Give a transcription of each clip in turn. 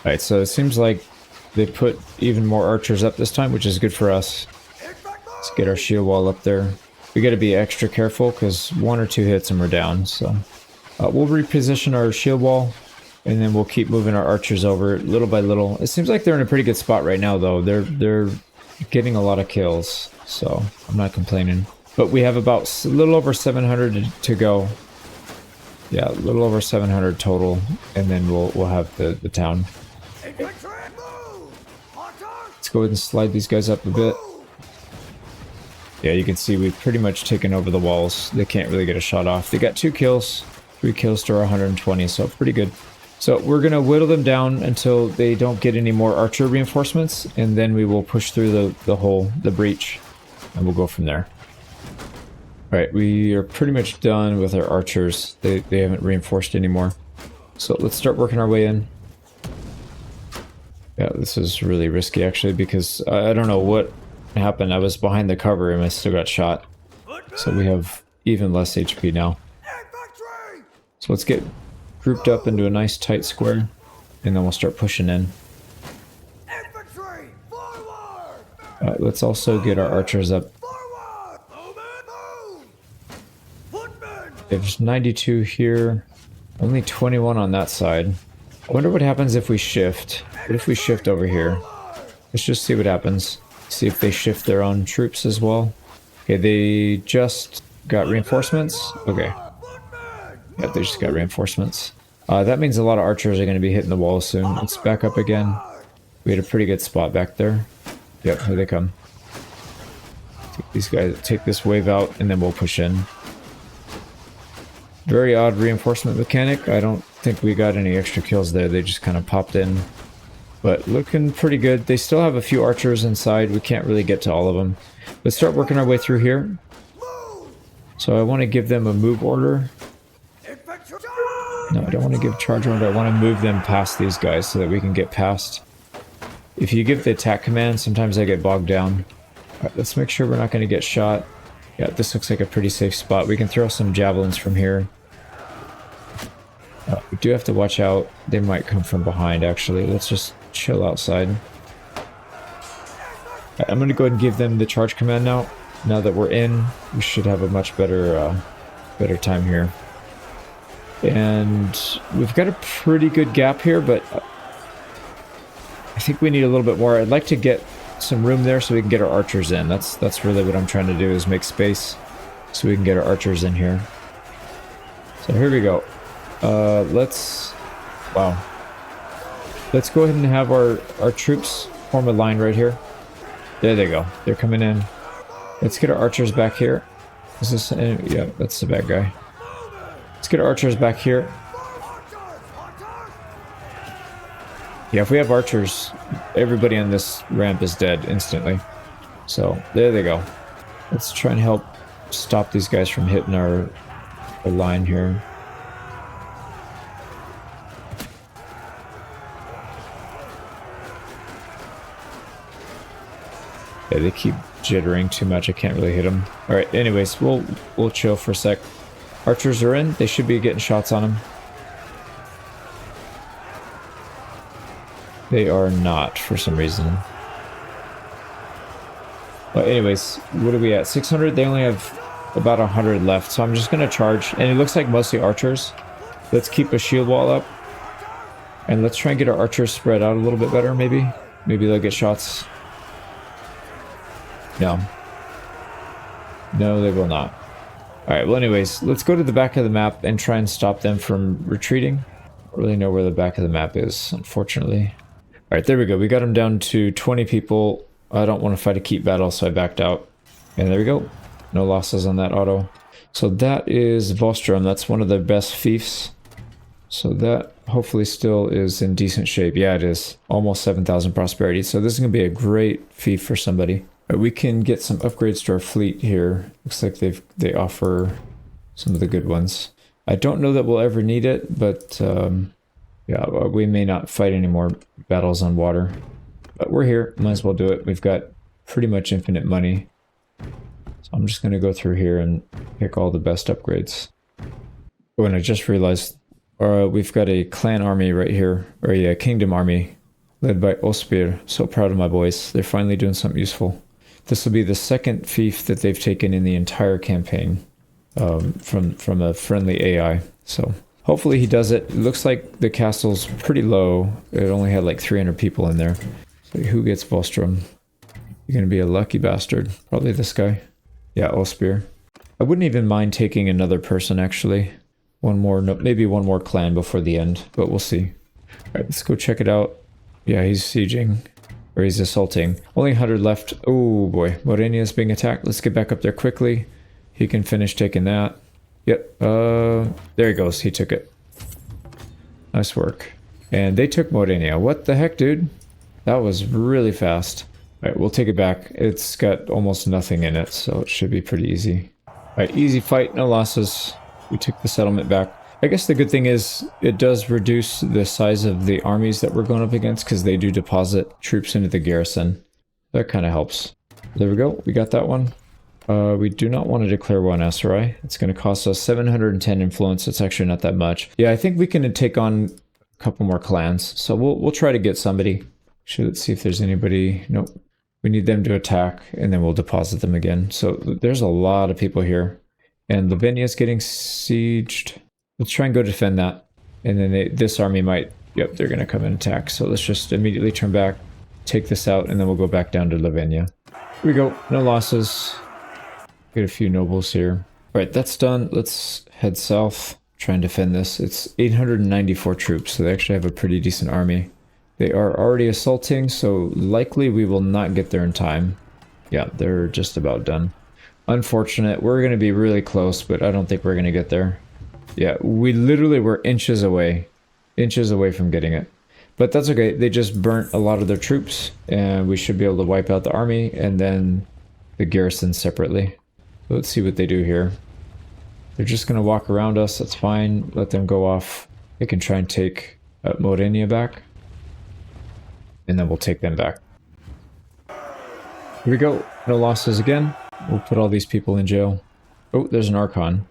Alright, so it seems like they put even more archers up this time, which is good for us. Let's get our shield wall up there. We gotta be extra careful because 1 or 2 hits and we're down, so... we'll reposition our shield wall, and then we'll keep moving our archers over little by little. It seems like they're in a pretty good spot right now, though. They're getting a lot of kills, so I'm not complaining. But we have about a little over 700 to go. Yeah, a little over 700 total, and then we'll have the town. Let's go ahead and slide these guys up a bit. Yeah, you can see we've pretty much taken over the walls. They can't really get a shot off. They got 2 kills, 3 kills to our 120, so pretty good. So we're going to whittle them down until they don't get any more archer reinforcements, and then we will push through the hole, the breach, and we'll go from there. Alright, we are pretty much done with our archers. They haven't reinforced anymore. So let's start working our way in. Yeah, this is really risky actually, because I don't know what happened. I was behind the cover and I still got shot. So we have even less HP now. So let's get grouped up into a nice tight square, and then we'll start pushing in. Let's also get our archers up. There's 92 here, only 21 on that side. I wonder what happens if we shift. What if we shift over here? Let's just see what happens. See if they shift their own troops as well. Okay, they just got reinforcements. Okay. Yeah, they just got reinforcements. That means a lot of archers are going to be hitting the wall soon. Let's back up again. We had a pretty good spot back there. Yep, here they come. Take these guys, take this wave out, and then we'll push in. Very odd reinforcement mechanic. I don't think we got any extra kills there. They just kind of popped in. But looking pretty good. They still have a few archers inside. We can't really get to all of them. Let's start working our way through here. So I want to give them a move order. No, I don't want to give charge order. I want to move them past these guys so that we can get past. If you give the attack command, sometimes I get bogged down. Alright, let's make sure we're not going to get shot. Yeah, this looks like a pretty safe spot. We can throw some javelins from here. We do have to watch out. They might come from behind, actually. Let's just chill outside. Right, I'm going to go ahead and give them the charge command now. Now that we're in, we should have a much better time here. And we've got a pretty good gap here, but I think we need a little bit more. I'd like to get some room there so we can get our archers in. That's really what I'm trying to do, is make space so we can get our archers in here. So here we go. Let's go ahead and have our troops form a line right here. There they go. They're coming in. Let's get our archers back here. Is this yeah, that's the bad guy. Let's get our archers back here. Yeah, if we have archers, everybody on this ramp is dead instantly. So, there they go. Let's try and help stop these guys from hitting our line here. Yeah, they keep jittering too much. I can't really hit them. Alright, anyways, we'll chill for a sec. Archers are in. They should be getting shots on them. They are not, for some reason. But anyways, what are we at? 600? They only have about 100 left, so I'm just going to charge. And it looks like mostly archers. Let's keep a shield wall up. And let's try and get our archers spread out a little bit better, maybe. Maybe they'll get shots. No. No, they will not. Alright, well anyways, let's go to the back of the map and try and stop them from retreating. I don't really know where the back of the map is, unfortunately. Alright, there we go. We got them down to 20 people. I don't want to fight a keep battle, so I backed out. And there we go. No losses on that auto. So that is Vostrom. That's one of the best fiefs. So that hopefully still is in decent shape. Yeah, it is. Almost 7,000 prosperity. So this is going to be a great fief for somebody. We can get some upgrades to our fleet here. Looks like they offer some of the good ones. I don't know that we'll ever need it, but yeah, we may not fight any more battles on water. But we're here. Might as well do it. We've got pretty much infinite money. So I'm just going to go through here and pick all the best upgrades. Oh, and I just realized We've got a clan army right here, or a kingdom army led by Ospir. So proud of my boys. They're finally doing something useful. This will be the second fief that they've taken in the entire campaign from a friendly AI. So hopefully he does it. It looks like the castle's pretty low. It only had like 300 people in there. So who gets Vostrom? You're going to be a lucky bastard. Probably this guy. Yeah, Ospir. I wouldn't even mind taking another person, actually. One more, no, maybe one more clan before the end, but we'll see. Alright, let's go check it out. Yeah, he's sieging. Or he's assaulting. Only 100 left. Oh boy, Morenia is being attacked. Let's get back up there quickly. He can finish taking that. Yep, there he goes. He took it. Nice work. And they took Morenia. What the heck, dude? That was really fast. Alright, we'll take it back. It's got almost nothing in it, so it should be pretty easy. Alright, easy fight, no losses. We took the settlement back. I guess the good thing is it does reduce the size of the armies that we're going up against because they do deposit troops into the garrison. That kind of helps. There we go. We got that one. We do not want to declare one SRI. It's going to cost us 710 influence. It's actually not that much. Yeah, I think we can take on a couple more clans. So we'll try to get somebody. Actually, let's see if there's anybody. Nope. We need them to attack and then we'll deposit them again. So there's a lot of people here. And Lavinia's getting sieged. Let's try and go defend that. And then this army might... Yep, they're going to come and attack. So let's just immediately turn back, take this out, and then we'll go back down to Lavinia. Here we go. No losses. Get a few nobles here. Alright, that's done. Let's head south. Try and defend this. It's 894 troops, so they actually have a pretty decent army. They are already assaulting, so likely we will not get there in time. Yeah, they're just about done. Unfortunate. We're going to be really close, but I don't think we're going to get there. Yeah, we literally were inches away from getting it. But that's okay. They just burnt a lot of their troops, and we should be able to wipe out the army and then the garrison separately. So let's see what they do here. They're just going to walk around us. That's fine. Let them go off. They can try and take Morenia back. And then we'll take them back. Here we go. No losses again. We'll put all these people in jail. Oh, there's an Archon.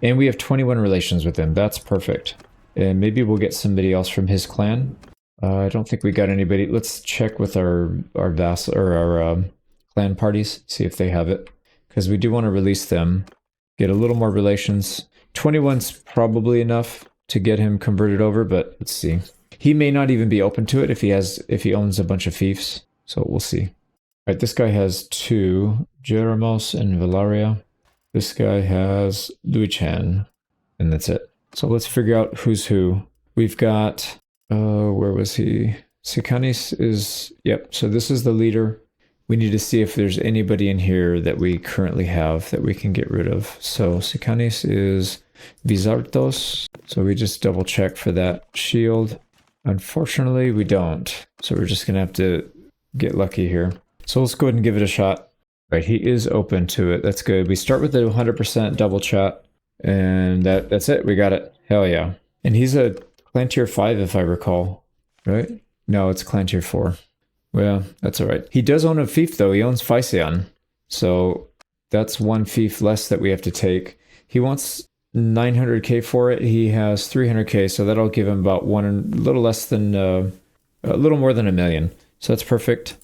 And we have 21 relations with him. That's perfect. And maybe we'll get somebody else from his clan. I don't think we got anybody. Let's check with our clan parties. See if they have it. Because we do want to release them. Get a little more relations. 21's probably enough to get him converted over, but let's see. He may not even be open to it if he owns a bunch of fiefs. So we'll see. Alright, this guy has 2. Jeremos and Valaria. This guy has Luichan. And that's it. So let's figure out who's who. We've got... where was he? Sikanis is... Yep, so this is the leader. We need to see if there's anybody in here that we currently have that we can get rid of. So Sikanis is Vizartos. So we just double check for that shield. Unfortunately, we don't. So we're just going to have to get lucky here. So let's go ahead and give it a shot. Right, he is open to it. That's good. We start with the 100% double chat. And that's it. We got it. Hell yeah. And he's a clan tier 5 if I recall. Right? No, it's clan tier 4. Well, that's alright. He does own a fief though. He owns Physeon. So that's one fief less that we have to take. He wants 900k for it. He has 300k, so that'll give him about a little less than, a little more than 1 million. So that's perfect.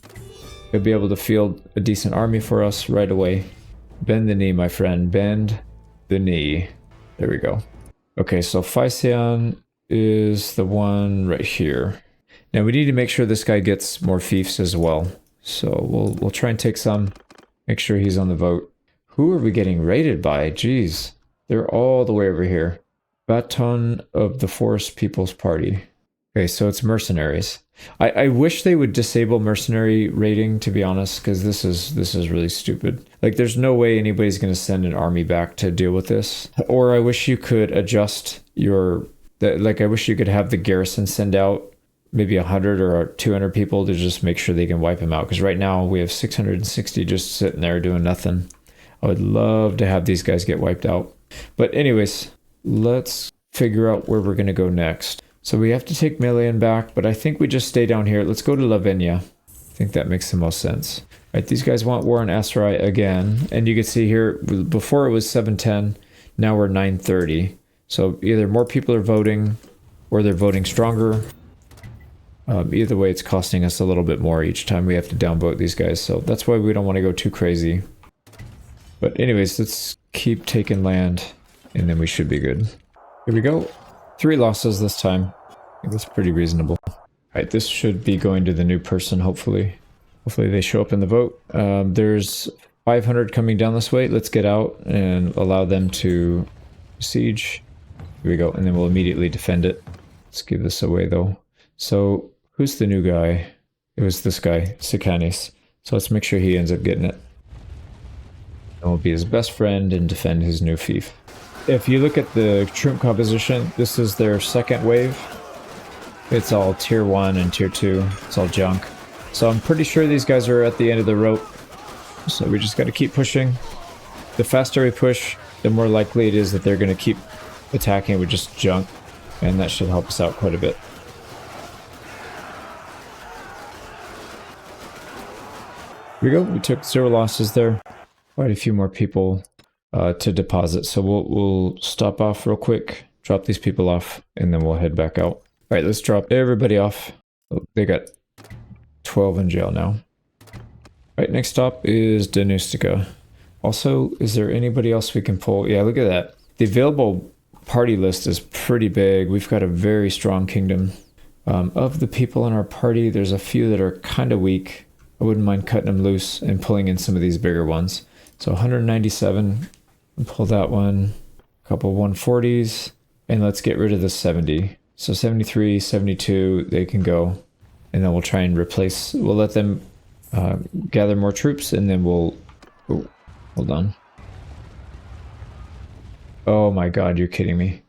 He'll be able to field a decent army for us right away. Bend the knee, my friend. Bend the knee. There we go. Okay, so Physeon is the one right here. Now we need to make sure this guy gets more fiefs as well. So we'll try and take some. Make sure he's on the vote. Who are we getting raided by? Jeez. They're all the way over here. Baton of the Forest People's Party. Okay, so it's mercenaries. I wish they would disable mercenary raiding, to be honest, because this is really stupid. Like, there's no way anybody's going to send an army back to deal with this. Or I wish you could adjust I wish you could have the garrison send out maybe 100 or 200 people to just make sure they can wipe them out. Because right now we have 660 just sitting there doing nothing. I would love to have these guys get wiped out. But anyways, let's figure out where we're going to go next. So we have to take Melian back, but I think we just stay down here. Let's go to Lavinia. I think that makes the most sense. All right, these guys want war on Asrai again. And you can see here, before it was 710, now we're 930. So either more people are voting or they're voting stronger. Either way, it's costing us a little bit more each time we have to downvote these guys, so that's why we don't want to go too crazy. But anyways, let's keep taking land, and then we should be good. Here we go. 3 losses this time. I think that's pretty reasonable. Alright, this should be going to the new person, hopefully. Hopefully they show up in the vote. There's 500 coming down this way. Let's get out and allow them to siege. Here we go, and then we'll immediately defend it. Let's give this away, though. So, who's the new guy? It was this guy, Sikanis. So let's make sure he ends up getting it. And we'll be his best friend and defend his new fief. If you look at the troop composition, this is their second wave. It's all tier 1 and tier 2. It's all junk. So I'm pretty sure these guys are at the end of the rope. So we just got to keep pushing. The faster we push, the more likely it is that they're going to keep attacking with just junk. And that should help us out quite a bit. Here we go. We took 0 losses there. Quite a few more people to deposit. So we'll stop off real quick, drop these people off, and then we'll head back out. All right, let's drop everybody off. Oh, they got 12 in jail now. All right, next stop is Danustica. Also, is there anybody else we can pull? Yeah, look at that. The available party list is pretty big. We've got a very strong kingdom. Of the people in our party, there's a few that are kind of weak. I wouldn't mind cutting them loose and pulling in some of these bigger ones. So 197, pull that one, a couple 140s, and let's get rid of the 70. So 73, 72, they can go. And then we'll try and replace, we'll let them gather more troops, and then we'll, oh, hold on. Oh my god, you're kidding me.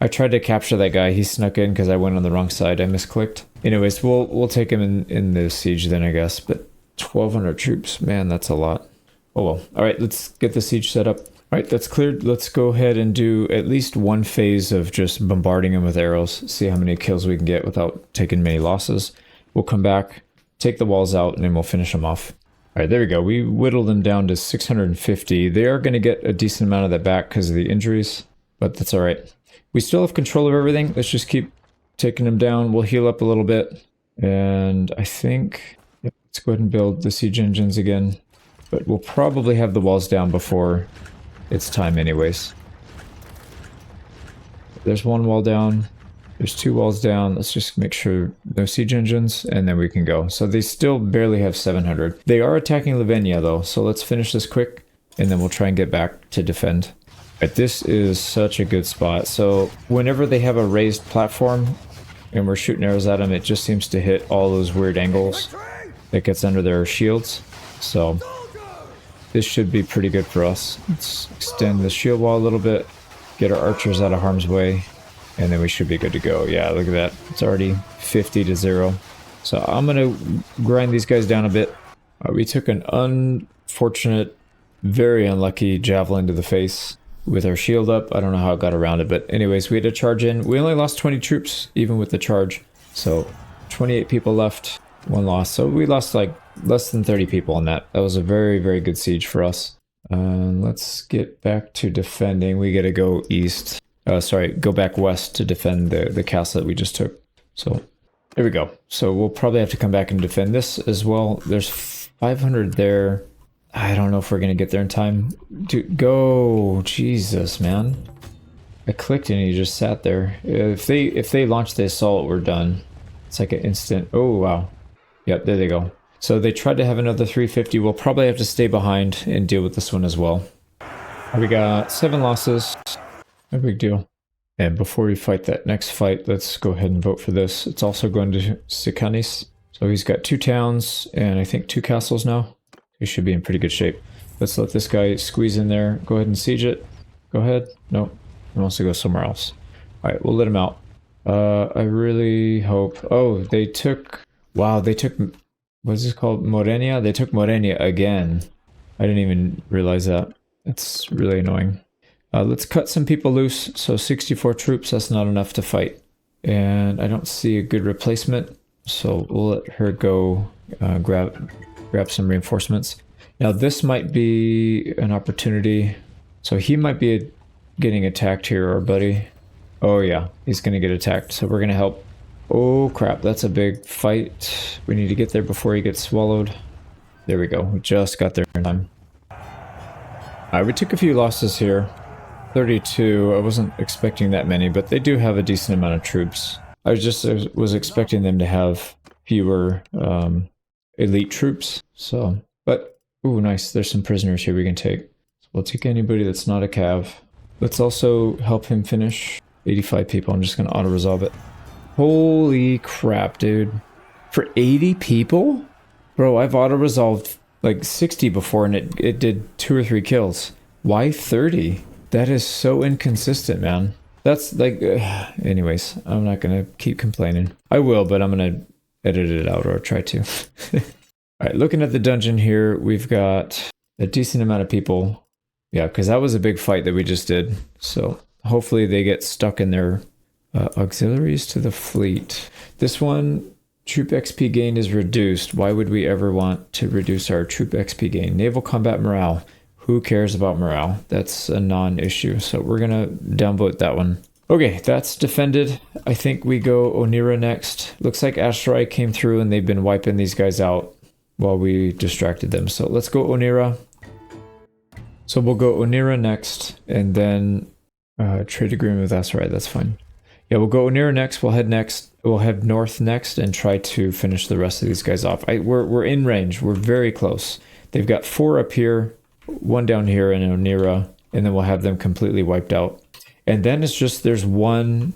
I tried to capture that guy, he snuck in because I went on the wrong side, I misclicked. Anyways, we'll take him in the siege then, I guess, but 1,200 troops, man, that's a lot. Oh well. Alright, let's get the siege set up. Alright, that's cleared. Let's go ahead and do at least one phase of just bombarding them with arrows. See how many kills we can get without taking many losses. We'll come back, take the walls out, and then we'll finish them off. Alright, there we go. We whittled them down to 650. They are going to get a decent amount of that back because of the injuries, but that's alright. We still have control of everything. Let's just keep taking them down. We'll heal up a little bit. And I think, yeah, let's go ahead and build the siege engines again. But we'll probably have the walls down before it's time anyways. There's one wall down. There's 2 walls down. Let's just make sure no siege engines, and then we can go. So they still barely have 700. They are attacking Lavenia though, so let's finish this quick, and then we'll try and get back to defend. But this is such a good spot. So whenever they have a raised platform, and we're shooting arrows at them, it just seems to hit all those weird angles that gets under their shields. So this should be pretty good for us. Let's extend the shield wall a little bit, get our archers out of harm's way, and then we should be good to go. Yeah, look at that. It's already 50 to 0. So I'm going to grind these guys down a bit. We took an unfortunate, very unlucky javelin to the face with our shield up. I don't know how it got around it, but anyways, we had to charge in. We only lost 20 troops, even with the charge. So 28 people left, 1 loss. So we lost like less than 30 people on that. That was a very, very good siege for us. Let's get back to defending. We got to go east. Go back west to defend the castle that we just took. So there we go. So we'll probably have to come back and defend this as well. There's 500 there. I don't know if we're going to get there in time. Dude, go. Jesus, man. I clicked and he just sat there. If they launch the assault, we're done. It's like an instant. Oh, wow. Yep, there they go. So they tried to have another 350. We'll probably have to stay behind and deal with this one as well. We got 7 losses. No big deal. And before we fight that next fight, let's go ahead and vote for this. It's also going to Sikanis. So he's got 2 towns and I think 2 castles now. He should be in pretty good shape. Let's let this guy squeeze in there. Go ahead and siege it. Go ahead. No, he wants to go somewhere else. All right, we'll let him out. I really hope... Oh, they took... Wow, they took... What's this called? Morenia? They took Morenia again. I didn't even realize that. It's really annoying. Let's cut some people loose. So 64 troops, that's not enough to fight. And I don't see a good replacement. So we'll let her go grab some reinforcements. Now this might be an opportunity. So he might be getting attacked here, our buddy. Oh yeah, he's gonna get attacked, so we're gonna help. Oh crap, that's a big fight. We need to get there before he gets swallowed. There we go, we just got there in time. Alright, we took a few losses here. 32, I wasn't expecting that many, but they do have a decent amount of troops. I was expecting them to have fewer elite troops, so... But, ooh, nice, there's some prisoners here we can take. So we'll take anybody that's not a cav. Let's also help him finish. 85 people, I'm just gonna auto-resolve it. Holy crap, dude. For 80 people? Bro, I've auto-resolved like 60 before and it did 2 or 3 kills. Why 30? That is so inconsistent, man. That's like... anyways, I'm not gonna keep complaining. I will, but I'm gonna edit it out, or try to. Alright, looking at the dungeon here, we've got a decent amount of people. Yeah, because that was a big fight that we just did. So hopefully they get stuck in their auxiliaries to the fleet. This one, troop XP gain is reduced. Why would we ever want to reduce our troop XP gain? Naval combat morale. Who cares about morale? That's a non-issue. So we're going to downvote that one. Okay, that's defended. I think we go Onira next. Looks like Asteroid came through and they've been wiping these guys out while we distracted them. So let's go Onira. So we'll go Onira next, and then trade agreement with Asteroid. That's fine. Yeah, we'll go Onira next. We'll head north next and try to finish the rest of these guys off. We're in range. We're very close. They've got 4 up here, 1 down here in Onira, and then we'll have them completely wiped out. And then it's just there's 1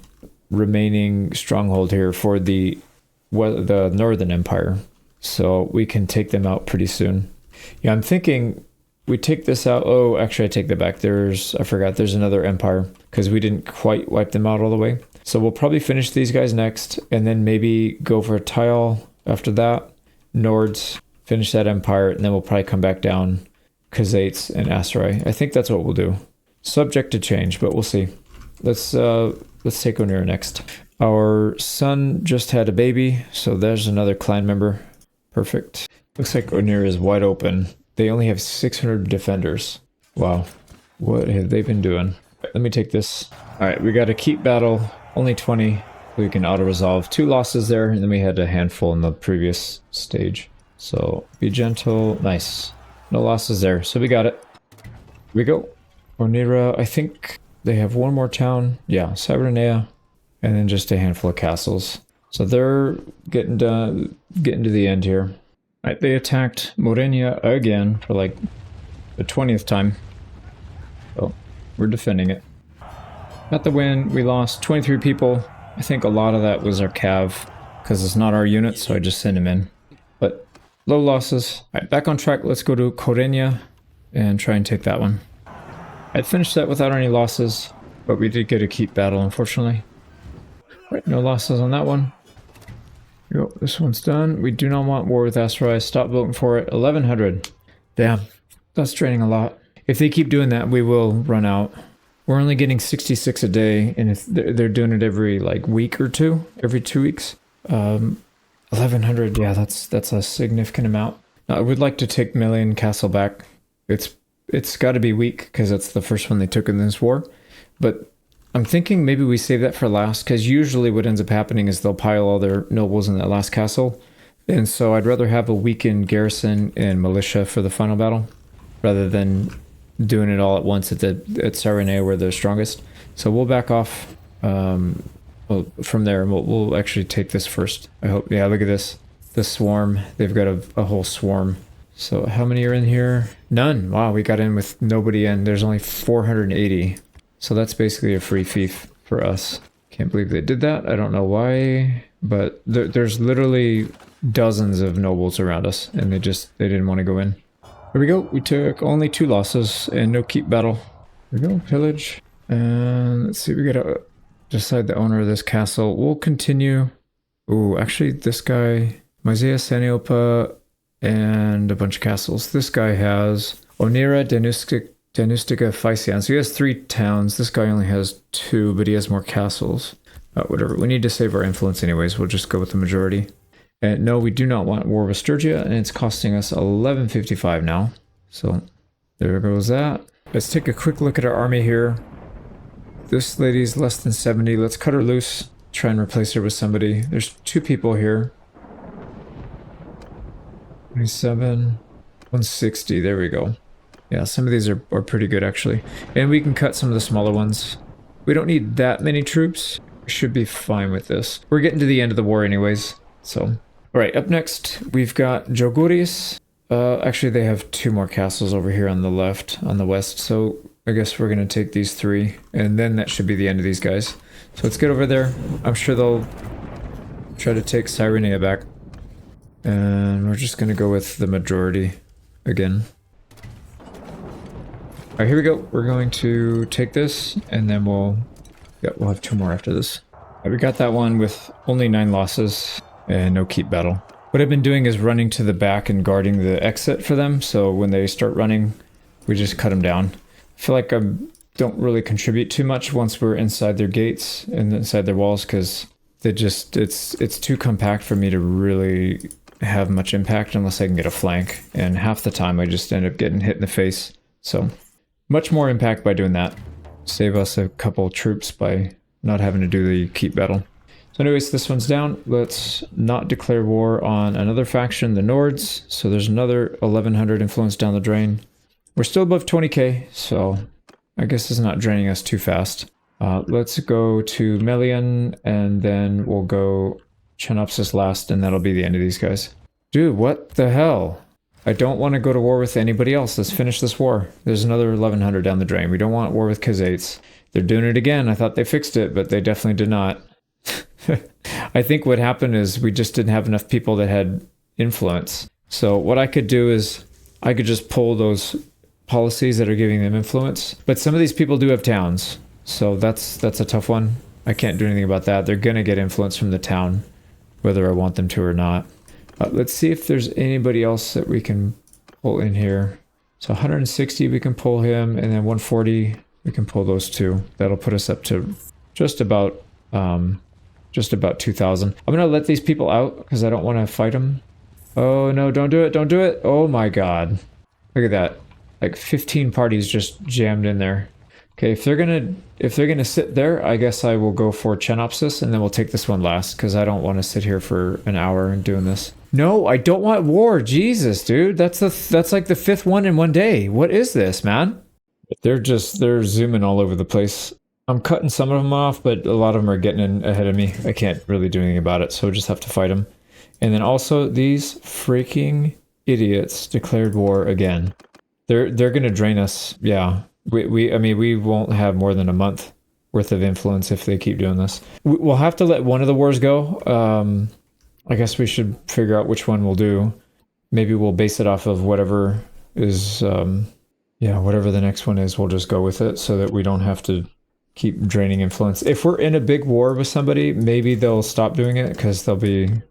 remaining stronghold here for the Northern Empire. So we can take them out pretty soon. Yeah, I'm thinking we take this out. Oh, actually I take that back. I forgot there's another empire because we didn't quite wipe them out all the way. So we'll probably finish these guys next and then maybe go for a tile after that. Nords, finish that empire, and then we'll probably come back down Kazates and Asterai. I think that's what we'll do. Subject to change, but we'll see. Let's take Onira next. Our son just had a baby, so there's another clan member. Perfect. Looks like Onira is wide open. They only have 600 defenders. Wow. What have they been doing? Let me take this. Alright, we got a keep battle. Only 20. We can auto-resolve. 2 losses there, and then we had a handful in the previous stage. So, be gentle. Nice. No losses there. So we got it. Here we go. Onira, I think they have 1 more town. Yeah, Cybernea. And then just a handful of castles. So they're getting to the end here. Right, they attacked Morenia again for like the 20th time. So we're defending it. Got the win. We lost 23 people. I think a lot of that was our cav because it's not our unit, so I just sent him in. But low losses. All right, back on track. Let's go to Korenia and try and take that one. I'd finished that without any losses, but we did get a keep battle, unfortunately. All right, no losses on that one. Yo, this one's done. We do not want war with Asteroid. Stop voting for it. 1100. Damn, that's draining a lot. If they keep doing that, we will run out. We're only getting 66 a day, and if they're doing it every like week or 2, every 2 weeks. 1100, yeah, that's a significant amount. Now, I would like to take Million Castle back. It's got to be weak because it's the first one they took in this war, but I'm thinking maybe we save that for last, because usually what ends up happening is they'll pile all their nobles in that last castle. And so I'd rather have a weakened garrison and militia for the final battle, rather than doing it all at once at Saranea where they're strongest. So we'll back off from there, and we'll actually take this first. I hope. Yeah, look at this. The swarm. They've got a whole swarm. So how many are in here? None. Wow, we got in with nobody in. There's only 480. So that's basically a free fief for us. Can't believe they did that. I don't know why, but there's literally dozens of nobles around us, and they didn't want to go in. Here we go. We took only 2 losses and no keep battle. Here we go. Pillage. And let's see. We gotta decide the owner of this castle. We'll continue. Ooh, actually, this guy, Maizea Saniopa, and a bunch of castles. This guy has Onira, Danustica, Physian. So he has 3 towns. This guy only has 2, but he has more castles. Whatever. We need to save our influence anyways. We'll just go with the majority. And no, we do not want war with Sturgia, and it's costing us 1155 now. So there goes that. Let's take a quick look at our army here. This lady's less than 70. Let's cut her loose. Try and replace her with somebody. There's 2 people here. 27. 160. There we go. Yeah, some of these are pretty good, actually. And we can cut some of the smaller ones. We don't need that many troops. We should be fine with this. We're getting to the end of the war anyways, so... Alright, up next, we've got Joguris. Actually, they have 2 more castles over here on the left, on the west, so I guess we're gonna take these 3, and then that should be the end of these guys. So let's get over there. I'm sure they'll try to take Cyrenia back. And we're just gonna go with the majority again. Alright, here we go. We're going to take this, and then we'll have 2 more after this. Right, we got that one with only 9 losses and no keep battle. What I've been doing is running to the back and guarding the exit for them, so when they start running, we just cut them down. I feel like I don't really contribute too much once we're inside their gates and inside their walls, because they just it's too compact for me to really have much impact unless I can get a flank, and half the time I just end up getting hit in the face. So much more impact by doing that. Save us a couple troops by not having to do the keep battle. So anyways, this one's down. Let's not declare war on another faction, the Nords. So there's another 1100 influence down the drain. We're still above 20k, so I guess it's not draining us too fast. Let's go to Melian, and then we'll go Chenopsis last, and that'll be the end of these guys. Dude, what the hell? I don't want to go to war with anybody else. Let's finish this war. There's another 1100 down the drain. We don't want war with Khazaits. They're doing it again. I thought they fixed it, but they definitely did not. I think what happened is we just didn't have enough people that had influence. So what I could do is I could just pull those policies that are giving them influence. But some of these people do have towns, so that's a tough one. I can't do anything about that. They're going to get influence from the town, whether I want them to or not. Let's see if there's anybody else that we can pull in here. So 160 we can pull him, and then 140 we can pull those 2. That'll put us up to just about 2,000. I'm gonna let these people out because I don't want to fight them. Oh no, don't do it, don't do it. Oh my god. Look at that. Like 15 parties just jammed in there. Okay, if they're gonna sit there, I guess I will go for Chenopsis, and then we'll take this one last, because I don't want to sit here for an hour and doing this. No, I don't want war. Jesus, dude. That's like the 5th one in one day. What is this, man? They're zooming all over the place. I'm cutting some of them off, but a lot of them are getting in ahead of me. I can't really do anything about it, so we'll just have to fight them. And then also, these freaking idiots declared war again. They're gonna drain us. Yeah, I mean, we won't have more than a month worth of influence if they keep doing this. We'll have to let one of the wars go. I guess we should figure out which one we'll do. Maybe we'll base it off of whatever is, whatever the next one is. We'll just go with it so that we don't have to keep draining influence. If we're in a big war with somebody, maybe they'll stop doing it because it'll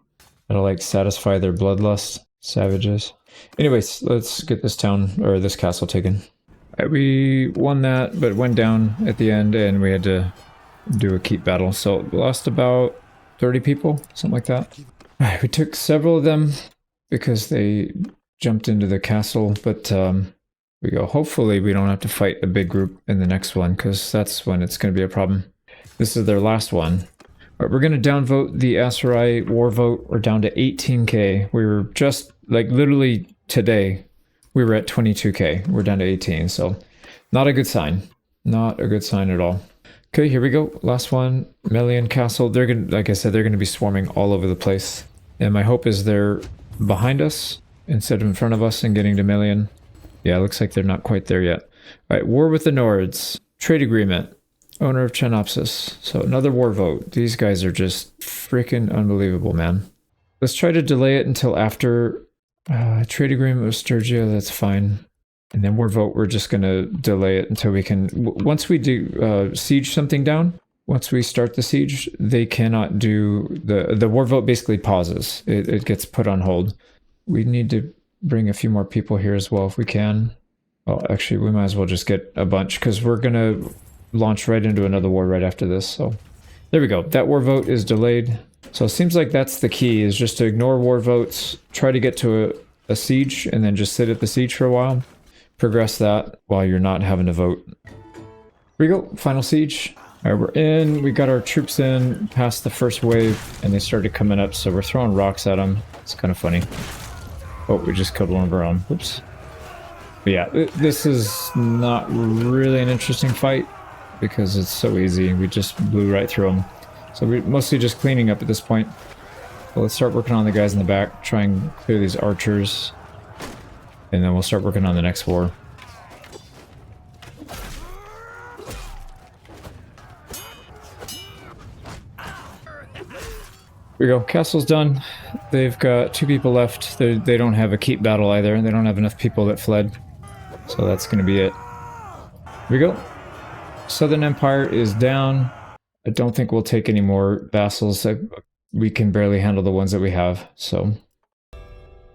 like satisfy their bloodlust. Savages. Anyways, let's get this town or this castle taken. Right, we won that, but went down at the end, and we had to do a keep battle. So we lost about 30 people, something like that. Right, we took several of them because they jumped into the castle, but we go. Hopefully we don't have to fight a big group in the next one, because that's when it's going to be a problem. This is their last one. Right, we're going to downvote the Aserai war vote. We're down to 18k. We were just, like, literally today, we were at 22k. We're down to 18, so not a good sign. Not a good sign at all. Okay, here we go. Last one, Melian Castle. They're going to, like I said, they're going to be swarming all over the place. And my hope is they're behind us instead of in front of us and getting to Melian. Yeah, it looks like they're not quite there yet. All right, war with the Nords. Trade agreement. Owner of Chenopsis. So another war vote. These guys are just freaking unbelievable, man. Let's try to delay it until after trade agreement with Sturgia. That's fine. And then war vote, we're just going to delay it until we can... Once we do siege something down, once we start the siege, they cannot do... The war vote basically pauses. It gets put on hold. We need to bring a few more people here as well if we can. Well, actually, we might as well just get a bunch, because we're going to launch right into another war right after this. So there we go. That war vote is delayed. So it seems like that's the key, is just to ignore war votes, try to get to a siege, and then just sit at the siege for a while. Progress that while you're not having to vote. Here we go. Final siege. All right, we're in. We got our troops in past the first wave, and they started coming up, so we're throwing rocks at them. It's kind of funny. Oh, we just killed one of our own. Oops. But yeah, this is not really an interesting fight because it's so easy. We just blew right through them. So we're mostly just cleaning up at this point. But let's start working on the guys in the back, try and clear these archers, and then we'll start working on the next war. Here we go. Castle's done. They've got 2 people left. They don't have a keep battle either. They don't have enough people that fled. So that's going to be it. Here we go. Southern Empire is down. I don't think we'll take any more vassals. We can barely handle the ones that we have. So here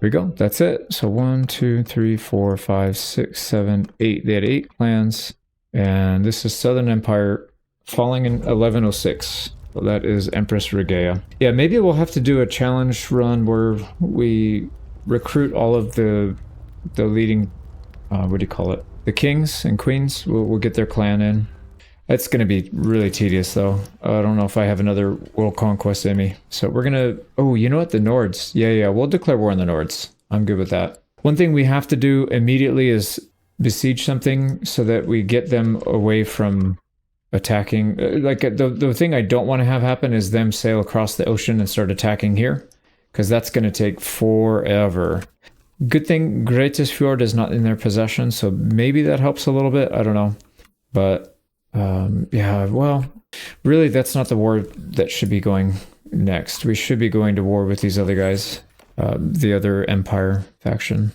we go. That's it. So 1, 2, 3, 4, 5, 6, 7, 8. They had 8 clans. And this is Southern Empire falling in 1106. Well, that is Empress Regea. Yeah, maybe we'll have to do a challenge run where we recruit all of the leading, what do you call it? The kings and queens. We'll get their clan in. It's going to be really tedious, though. I don't know if I have another world conquest in me. So we're going to... Oh, you know what? The Nords. Yeah, we'll declare war on the Nords. I'm good with that. One thing we have to do immediately is besiege something so that we get them away from... attacking. Like the thing I don't want to have happen is them sail across the ocean and start attacking here, because that's going to take forever. Good thing Greatest Fjord is not in their possession, so maybe that helps a little bit. I don't know, but yeah, well, really that's not the war that should be going next. We should be going to war with these other guys, the other Empire faction.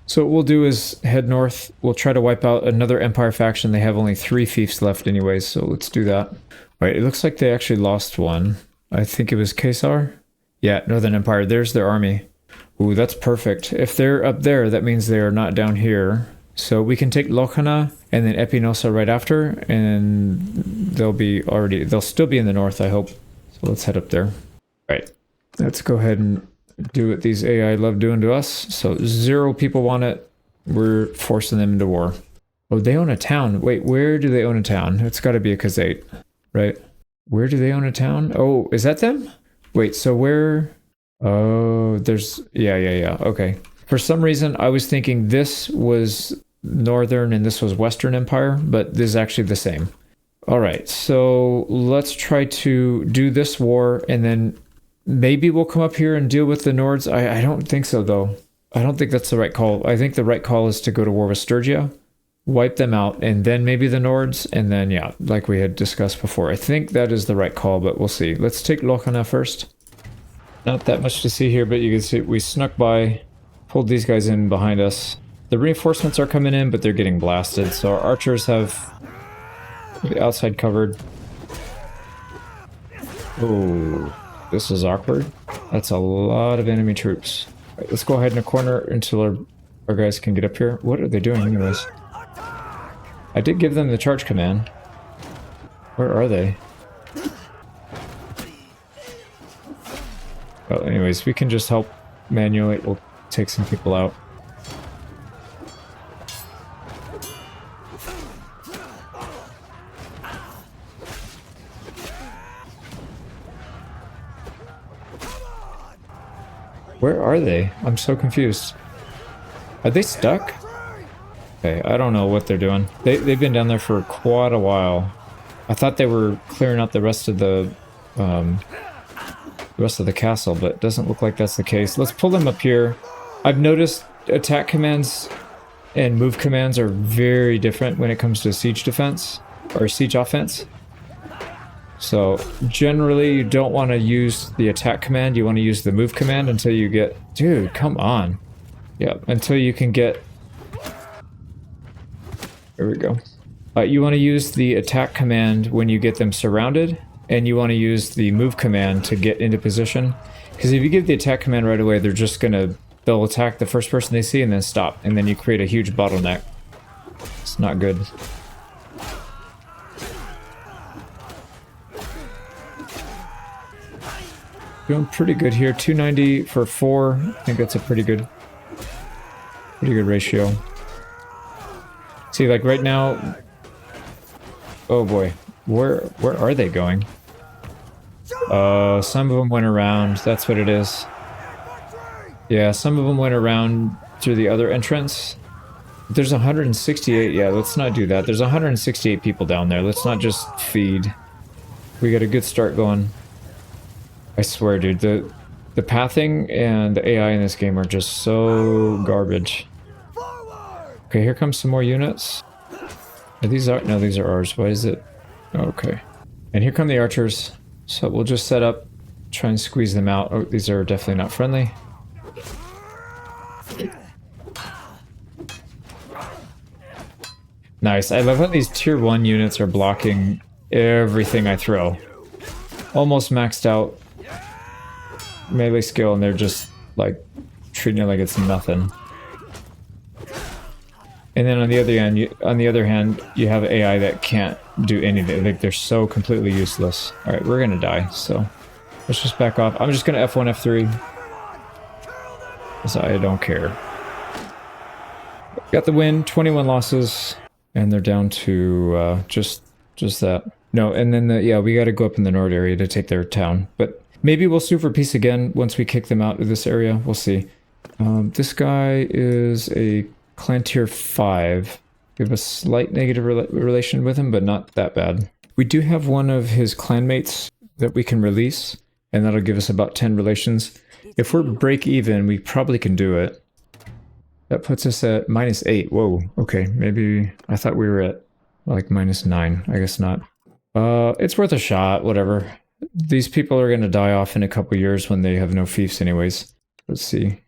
So what we'll do is head north. We'll try to wipe out another Empire faction. They have only 3 fiefs left anyways, so let's do that. All right, it looks like they actually lost one. I think it was Caesar? Yeah, Northern Empire. There's their army. Ooh, that's perfect. If they're up there, that means they're not down here. So we can take Lochana and then Epinosa right after, and they'll still be in the north, I hope. So let's head up there. All right, let's go ahead and do what these AI love doing to us. So 0 people want it. We're forcing them into war. Oh, they own a town. Wait, where do they own a town? It's got to be a Khazate, right? Where do they own a town? Oh, is that them? Wait, so where... Oh, there's... Yeah. Okay. For some reason, I was thinking this was Northern and this was Western Empire, but this is actually the same. All right, so let's try to do this war, and then maybe we'll come up here and deal with the Nords. I don't think so, though. I don't think that's the right call. I think the right call is to go to war with Sturgia, wipe them out, and then maybe the Nords, and then, yeah, like we had discussed before. I think that is the right call, but we'll see. Let's take Lochana first. Not that much to see here, but you can see we snuck by, pulled these guys in behind us. The reinforcements are coming in, but they're getting blasted, so our archers have the outside covered. Oh, this is awkward. That's a lot of enemy troops. Right, let's go ahead in a corner until our guys can get up here. What are they doing anyways? I did give them the charge command. Where are they? Well, anyways, we can just help manually. We'll take some people out. Where are they? I'm so confused. Are they stuck? Okay, I don't know what they're doing. They've been down there for quite a while. I thought they were clearing out the rest of the castle, but it doesn't look like that's the case. Let's pull them up here. I've noticed attack commands and move commands are very different when it comes to siege defense or siege offense. So generally you don't want to use the attack command, you want to use the move command until you get... Dude, come on. Yeah, until you can get... There we go. You want to use the attack command when you get them surrounded, and you want to use the move command to get into position. Because if you give the attack command right away, they're just gonna... They'll attack the first person they see and then stop, and then you create a huge bottleneck. It's not good. Doing pretty good here. 290 for 4. I think that's a pretty good ratio. See, like right now... Oh boy. Where are they going? Some of them went around. That's what it is. Yeah, some of them went around through the other entrance. There's 168. Yeah, let's not do that. There's 168 people down there. Let's not just feed. We got a good start going. I swear, dude, the pathing and the AI in this game are just so garbage. Okay, here comes some more units. No, these are ours. Why is it? Okay. And here come the archers. So we'll just set up, try and squeeze them out. Oh, these are definitely not friendly. Nice. I love how these tier 1 units are blocking everything I throw. Almost maxed out melee skill, and they're just like treating it like it's nothing. And then on the other hand, you have AI that can't do anything. Like, they're so completely useless. All right, we're gonna die. So let's just back off. I'm just gonna F1, F3, because I don't care. Got the win. 21 losses, and they're down to just that. No, and then yeah, we got to go up in the Nord area to take their town. But maybe we'll sue for peace again once we kick them out of this area. We'll see. This guy is a Clan Tier 5. We have a slight negative relation with him, but not that bad. We do have one of his clanmates that we can release, and that'll give us about 10 relations. If we're break even, we probably can do it. That puts us at -8. Whoa, okay, maybe I thought we were at like -9. I guess not. It's worth a shot, whatever. These people are going to die off in a couple years when they have no fiefs anyways. Let's see.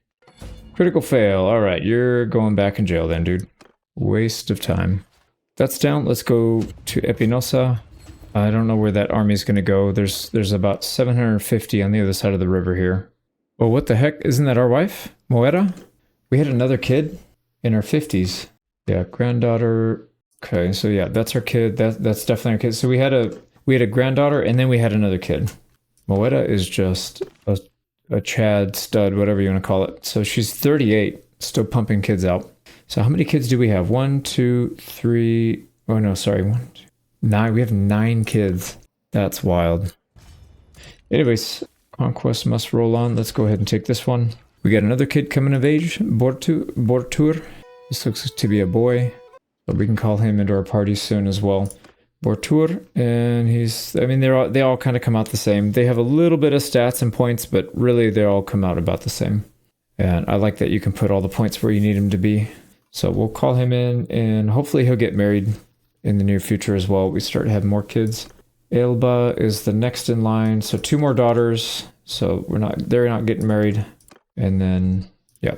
Critical fail. Alright, you're going back in jail then, dude. Waste of time. That's down. Let's go to Espinosa. I don't know where that army is going to go. There's about 750 on the other side of the river here. Well, what the heck? Isn't that our wife? Moera? We had another kid in our 50s. Yeah, granddaughter. Okay, so yeah, that's our kid. That's definitely our kid. So we had a granddaughter, and then we had another kid. Moeta is just a Chad stud, whatever you want to call it. So she's 38, still pumping kids out. So how many kids do we have? 1, 2, 3. Oh no, sorry, 1, 2, 9. We have 9 kids. That's wild. Anyways, Conquest must roll on. Let's go ahead and take this one. We got another kid coming of age, Bortur. This looks to be a boy, but we can call him into our party soon as well. Bortur, and they all kind of come out the same. They have a little bit of stats and points, but really they all come out about the same. And I like that you can put all the points where you need them to be. So we'll call him in, and hopefully he'll get married in the near future as well. We start having more kids. Elba is the next in line, so 2 more daughters. So they're not getting married. And then, yeah,